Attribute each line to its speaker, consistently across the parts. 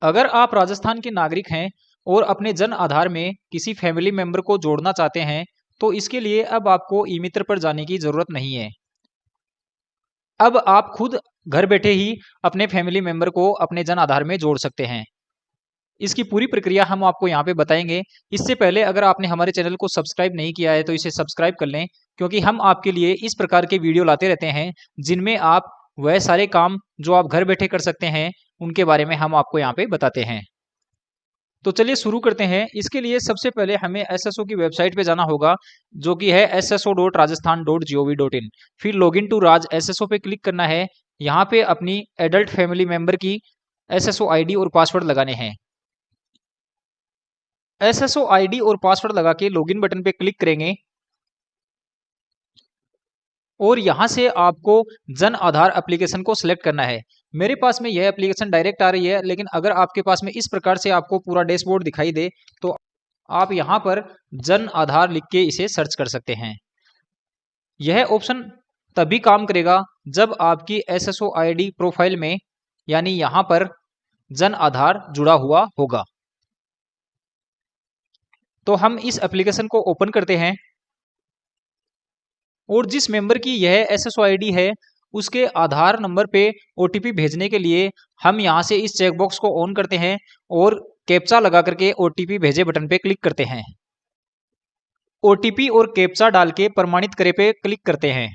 Speaker 1: अगर आप राजस्थान के नागरिक हैं और अपने जन आधार में किसी फैमिली मेंबर को जोड़ना चाहते हैं तो इसके लिए अब आपको ई मित्र पर जाने की जरूरत नहीं है। अब आप खुद घर बैठे ही अपने फैमिली मेंबर को अपने जन आधार में जोड़ सकते हैं। इसकी पूरी प्रक्रिया हम आपको यहाँ पे बताएंगे। इससे पहले अगर आपने हमारे चैनल को सब्सक्राइब नहीं किया है तो इसे सब्सक्राइब कर लें, क्योंकि हम आपके लिए इस प्रकार के वीडियो लाते रहते हैं जिनमें आप वह सारे काम जो आप घर बैठे कर सकते हैं उनके बारे में हम आपको यहाँ पे बताते हैं। तो चलिए शुरू करते हैं। इसके लिए सबसे पहले हमें एसएसओ की वेबसाइट पे जाना होगा, जो कि है sso.rajasthan.gov.in। फिर लॉगिन टू राज एसएसओ पे क्लिक करना है। यहाँ पे अपनी एडल्ट फैमिली मेंबर की एसएसओ आईडी और पासवर्ड लगाने हैं। एसएसओ आईडी और पासवर्ड लगा के लॉगिन बटन पे क्लिक करेंगे और यहां से आपको जन आधार एप्लीकेशन को सिलेक्ट करना है। मेरे पास में यह एप्लीकेशन डायरेक्ट आ रही है, लेकिन अगर आपके पास में इस प्रकार से आपको पूरा डैशबोर्ड दिखाई दे तो आप यहां पर जन आधार लिख के इसे सर्च कर सकते हैं। यह ऑप्शन तभी काम करेगा जब आपकी एसएसओ आईडी प्रोफाइल में यानी यहां पर जन आधार जुड़ा हुआ होगा। तो हम इस एप्लीकेशन को ओपन करते हैं और जिस मेंबर की यह एसएसओ आईडी है उसके आधार नंबर पे ओटीपी भेजने के लिए हम यहां से इस चेकबॉक्स को ऑन करते हैं और कैप्चा लगा करके ओटीपी भेजे बटन पे क्लिक करते हैं। ओटीपी और कैप्चा डाल के प्रमाणित करे पे क्लिक करते हैं।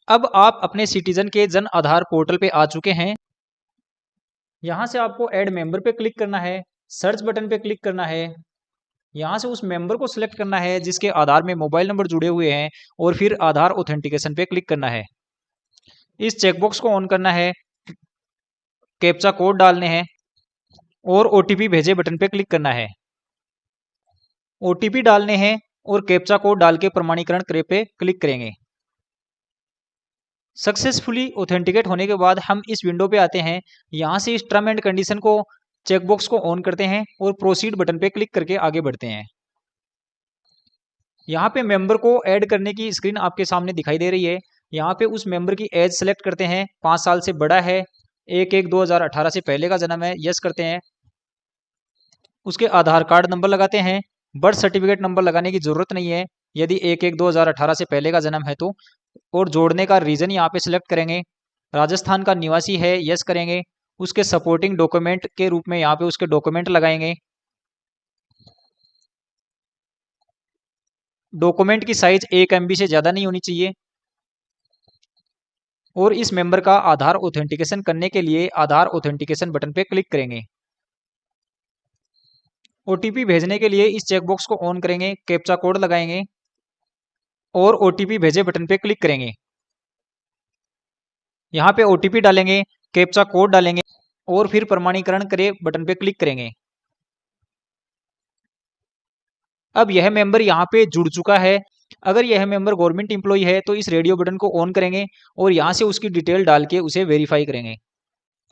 Speaker 1: अब आप अपने सिटीजन के जन आधार पोर्टल पे आ चुके हैं। यहां से आपको ऐड मेंबर पे क्लिक करना है, सर्च बटन पे क्लिक करना है। यहाँ से उस मेंबर को सिलेक्ट करना है जिसके आधार में मोबाइल नंबर जुड़े हुए हैं और फिर आधार ऑथेंटिकेशन पे क्लिक करना है। इस चेकबॉक्स को ऑन करना है, कैप्चा कोड डालने हैं और ओटीपी भेजे बटन पे क्लिक करना है। ओटीपी डालने हैं और कैप्चा कोड डाल के प्रमाणीकरण करे पे क्लिक करेंगे। सक्सेसफुली ऑथेंटिकेट होने के बाद हम इस विंडो पे आते हैं। यहाँ से इस टर्म एंड कंडीशन को चेकबॉक्स को ऑन करते हैं और प्रोसीड बटन पे क्लिक करके आगे बढ़ते हैं। यहाँ पे मेंबर को ऐड करने की स्क्रीन आपके सामने दिखाई दे रही है। यहाँ पे उस मेंबर की एज सेलेक्ट करते हैं, 5 साल से बड़ा है, 1/1/2018 से पहले का जन्म है, यस करते हैं। उसके आधार कार्ड नंबर लगाते हैं। बर्थ सर्टिफिकेट नंबर लगाने की जरूरत नहीं है यदि 1/1/2018 से पहले का जन्म है तो। और जोड़ने का रीजन यहाँ पे सिलेक्ट करेंगे, राजस्थान का निवासी है, यस करेंगे। उसके सपोर्टिंग डॉक्यूमेंट के रूप में यहाँ पे उसके डॉक्यूमेंट लगाएंगे। डॉक्यूमेंट की साइज 1 MB से ज़्यादा नहीं होनी चाहिए। और इस मेंबर का आधार ऑथेंटिकेशन करने के लिए आधार ऑथेंटिकेशन बटन पे क्लिक करेंगे। ओटीपी भेजने के लिए इस चेकबॉक्स को ऑन करेंगे, कैप्चा कोड लगाएंगे और ओटीपी भेजे बटन पे क्लिक करेंगे। यहाँ पे ओटीपी डालेंगे, कैप्चा कोड डालेंगे और फिर प्रमाणीकरण करे बटन पे क्लिक करेंगे। अब यह मेंबर यहाँ पे जुड़ चुका है। अगर यह मेंबर गवर्नमेंट एम्प्लॉय है तो इस रेडियो बटन को ऑन करेंगे और यहाँ से उसकी डिटेल डाल के उसे वेरीफाई करेंगे।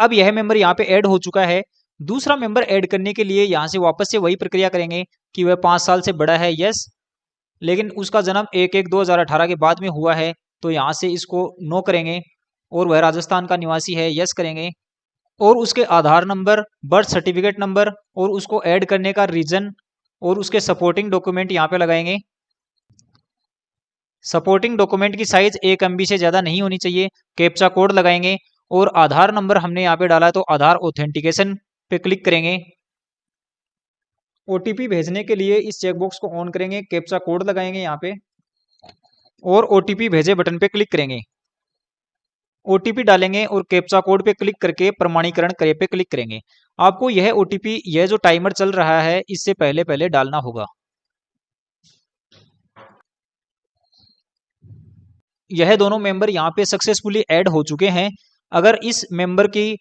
Speaker 1: अब यह मेंबर यहाँ पे ऐड हो चुका है। दूसरा मेंबर ऐड करने के लिए यहाँ से वापस से वही प्रक्रिया करेंगे कि वह 5 साल से बड़ा है, यस, लेकिन उसका जन्म 1/1/2018 के बाद में हुआ है तो यहाँ से इसको नो करेंगे। और वह राजस्थान का निवासी है, यस करेंगे। और उसके आधार नंबर, बर्थ सर्टिफिकेट नंबर और उसको ऐड करने का रीजन और उसके सपोर्टिंग डॉक्यूमेंट यहाँ पे लगाएंगे। सपोर्टिंग डॉक्यूमेंट की साइज 1 MB से ज़्यादा नहीं होनी चाहिए। कैप्चा कोड लगाएंगे और आधार नंबर हमने यहाँ पे डाला है तो आधार ऑथेंटिकेशन पे क्लिक करेंगे। ओटीपी भेजने के लिए इस चेकबॉक्स को ऑन करेंगे, कैप्चा कोड लगाएंगे यहाँ पे और ओटीपी भेजे बटन पे क्लिक करेंगे। ओटीपी डालेंगे और कैप्चा कोड पे क्लिक करके प्रमाणीकरण करे पे क्लिक करेंगे। आपको यह ओटीपी, यह जो टाइमर चल रहा है, इससे पहले पहले डालना होगा। यह दोनों मेंबर यहाँ पे सक्सेसफुली ऐड हो चुके हैं। अगर इस मेंबर की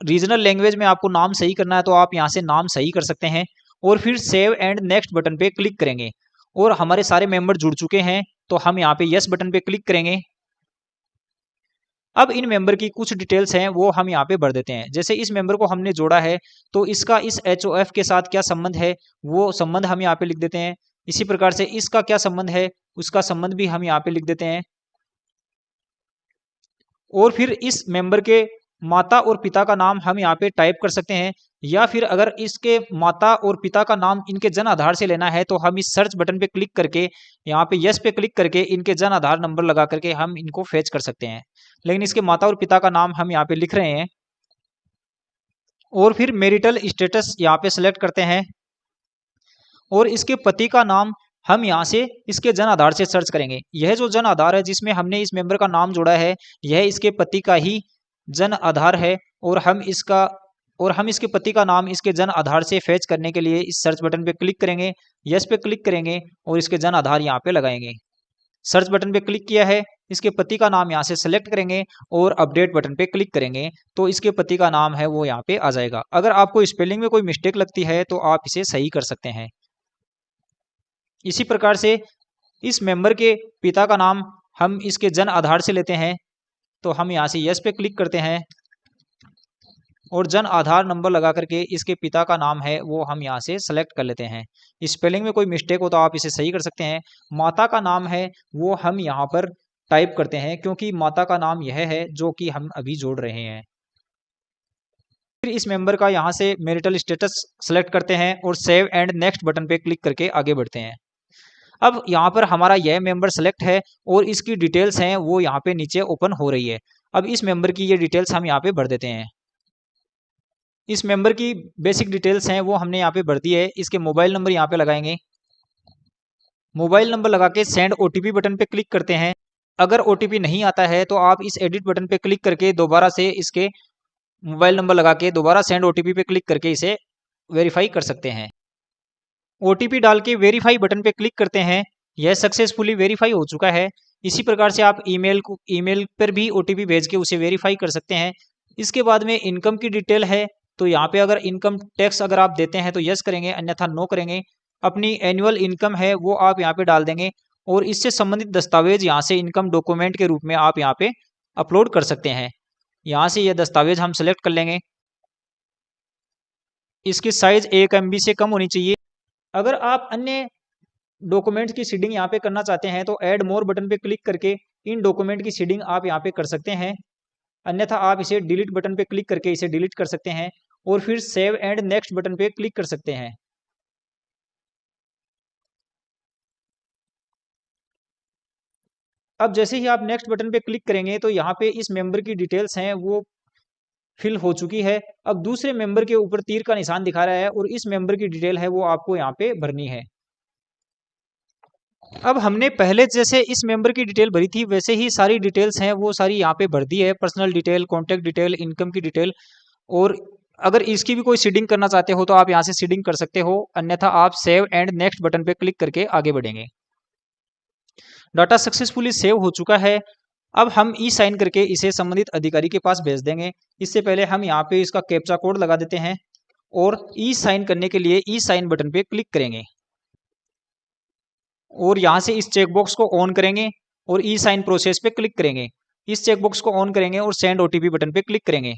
Speaker 1: रीजनल लैंग्वेज में आपको नाम सही करना है तो आप यहाँ से नाम सही कर सकते हैं और फिर सेव एंड नेक्स्ट बटन पे क्लिक करेंगे। और हमारे सारे मेंबर जुड़ चुके हैं तो हम यहाँ पे यस बटन पे क्लिक करेंगे। अब इन मेंबर की कुछ डिटेल्स हैं वो हम यहाँ पे भर देते हैं। जैसे इस मेंबर को हमने जोड़ा है तो इसका इस HOF के साथ क्या संबंध है वो संबंध हम यहाँ पे लिख देते हैं। इसी प्रकार से इसका क्या संबंध है उसका संबंध भी हम यहाँ पे लिख देते हैं। और फिर इस मेंबर के माता और पिता का नाम हम यहाँ पे टाइप कर सकते हैं, या फिर अगर इसके माता और पिता का नाम इनके जन आधार से लेना है तो हम इस सर्च बटन पे क्लिक करके यहाँ पे यस पे क्लिक करके इनके जन आधार नंबर लगा करके हम इनको फेच कर सकते हैं। लेकिन इसके माता और पिता का नाम हम यहाँ पे लिख रहे हैं और फिर मैरिटल स्टेटस यहाँ पे सेलेक्ट करते हैं और इसके पति का नाम हम यहाँ से इसके जन आधार से सर्च करेंगे। यह जो जन आधार है जिसमें हमने इस मेंबर का नाम जोड़ा है, यह इसके पति का ही जन आधार है और हम इसके पति का नाम इसके जन आधार से फेच करने के लिए इस सर्च बटन पे क्लिक करेंगे, यस पे क्लिक करेंगे और इसके जन आधार यहाँ पे लगाएंगे। सर्च बटन पे क्लिक किया है, इसके पति का नाम यहाँ से सेलेक्ट करेंगे और अपडेट बटन पे क्लिक करेंगे तो इसके पति का नाम है वो यहाँ पे आ जाएगा। अगर आपको स्पेलिंग में कोई मिस्टेक लगती है तो आप इसे सही कर सकते हैं। इसी प्रकार से इस मेंबर के पिता का नाम हम इसके जन आधार से लेते हैं, तो हम यहाँ से यस पे क्लिक करते हैं और जन आधार नंबर लगा करके इसके पिता का नाम है वो हम यहाँ से सेलेक्ट कर लेते हैं। स्पेलिंग में कोई मिस्टेक हो तो आप इसे सही कर सकते हैं। माता का नाम है वो हम यहाँ पर टाइप करते हैं क्योंकि माता का नाम यह है जो कि हम अभी जोड़ रहे हैं। फिर इस मेंबर का यहाँ से मैरिटल स्टेटस सेलेक्ट करते हैं और सेव एंड नेक्स्ट बटन पे क्लिक करके आगे बढ़ते हैं। अब यहाँ पर हमारा यह मेंबर सेलेक्ट है और इसकी डिटेल्स हैं वो यहाँ पे नीचे ओपन हो रही है। अब इस मेंबर की ये डिटेल्स हम यहाँ पे भर देते हैं। इस मेंबर की बेसिक डिटेल्स हैं वो हमने यहाँ पे भर दी है। इसके मोबाइल नंबर यहाँ पे लगाएंगे। मोबाइल नंबर लगा के सेंड ओटीपी बटन पे क्लिक करते हैं। अगर ओटीपी नहीं आता है तो आप इस एडिट बटन पे क्लिक करके दोबारा से इसके मोबाइल नंबर लगा के दोबारा सेंड ओटीपी पे क्लिक करके इसे वेरीफाई कर सकते हैं। ओटीपी डाल के वेरीफाई बटन पे क्लिक करते हैं। यह सक्सेसफुली वेरीफाई हो चुका है। इसी प्रकार से आप ईमेल पर भी ओटीपी भेज के उसे वेरीफाई कर सकते हैं। इसके बाद में इनकम की डिटेल है, तो यहाँ पे अगर इनकम टैक्स अगर आप देते हैं तो यस करेंगे, अन्यथा नो करेंगे। अपनी एनुअल इनकम है वो आप यहाँ पे डाल देंगे और इससे संबंधित दस्तावेज यहाँ से इनकम डॉक्यूमेंट के रूप में आप यहाँ पे अपलोड कर सकते हैं। यहाँ से यह दस्तावेज हम सेलेक्ट कर लेंगे। इसकी साइज 1 MB से कम होनी चाहिए। अगर आप अन्य डॉक्यूमेंट्स की सीडिंग यहाँ पे करना चाहते हैं तो ऐड मोर बटन पे क्लिक करके इन डॉक्यूमेंट की सीडिंग आप यहाँ पे कर सकते हैं, अन्यथा आप इसे डिलीट बटन पे क्लिक करके इसे डिलीट कर सकते हैं और फिर सेव एंड नेक्स्ट बटन पे क्लिक कर सकते हैं। अब जैसे ही आप नेक्स्ट बटन पे क्लिक करेंगे तो यहाँ पे इस मेंबर की डिटेल्स हैं वो फिल हो चुकी है। अब दूसरे मेंबर के ऊपर तीर का निशान दिखा रहा है और इस मेंबर की डिटेल है वो आपको यहाँ पे भरनी है। अब हमने पहले जैसे इस मेंबर की डिटेल भरी थी वैसे ही सारी डिटेल्स हैं वो सारी यहाँ पे भर दी है। Personal detail, contact detail, income की डिटेल, और अगर इसकी भी कोई सीडिंग करना चाहते हो तो आप यहाँ से सीडिंग कर सकते हो, अन्यथा आप सेव एंड नेक्स्ट बटन पे क्लिक करके आगे बढ़ेंगे। डाटा सक्सेसफुली सेव हो चुका है। अब हम ई साइन करके इसे संबंधित अधिकारी के पास भेज देंगे। इससे पहले हम यहाँ पे इसका कैप्चा कोड लगा देते हैं और ई साइन करने के लिए ई साइन बटन पे क्लिक करेंगे और यहाँ से इस चेकबॉक्स को ऑन करेंगे और ई साइन प्रोसेस पे क्लिक करेंगे। इस चेकबॉक्स को ऑन करेंगे और सेंड ओटीपी बटन पे क्लिक करेंगे।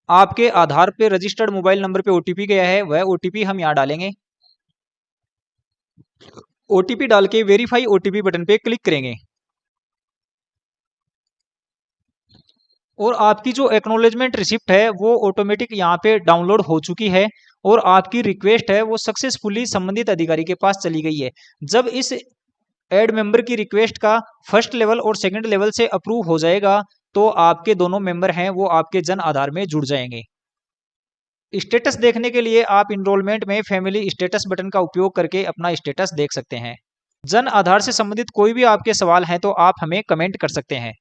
Speaker 1: आपके आधार पे रजिस्टर्ड मोबाइल नंबर पे ओटीपी गया है, वह ओटीपी हम यहाँ डालेंगे। ओटीपी डाल के वेरीफाई ओटीपी बटन पे क्लिक करेंगे और आपकी जो एक्नॉलेजमेंट रिसिप्ट है वो ऑटोमेटिक यहाँ पे डाउनलोड हो चुकी है और आपकी रिक्वेस्ट है वो सक्सेसफुली संबंधित अधिकारी के पास चली गई है। जब इस ऐड मेंबर की रिक्वेस्ट का फर्स्ट लेवल और सेकंड लेवल से अप्रूव हो जाएगा तो आपके दोनों मेंबर हैं वो आपके जन आधार में जुड़ जाएंगे। स्टेटस देखने के लिए आप इनरोलमेंट में फैमिली स्टेटस बटन का उपयोग करके अपना स्टेटस देख सकते हैं। जन आधार से संबंधित कोई भी आपके सवाल हैं तो आप हमें कमेंट कर सकते हैं।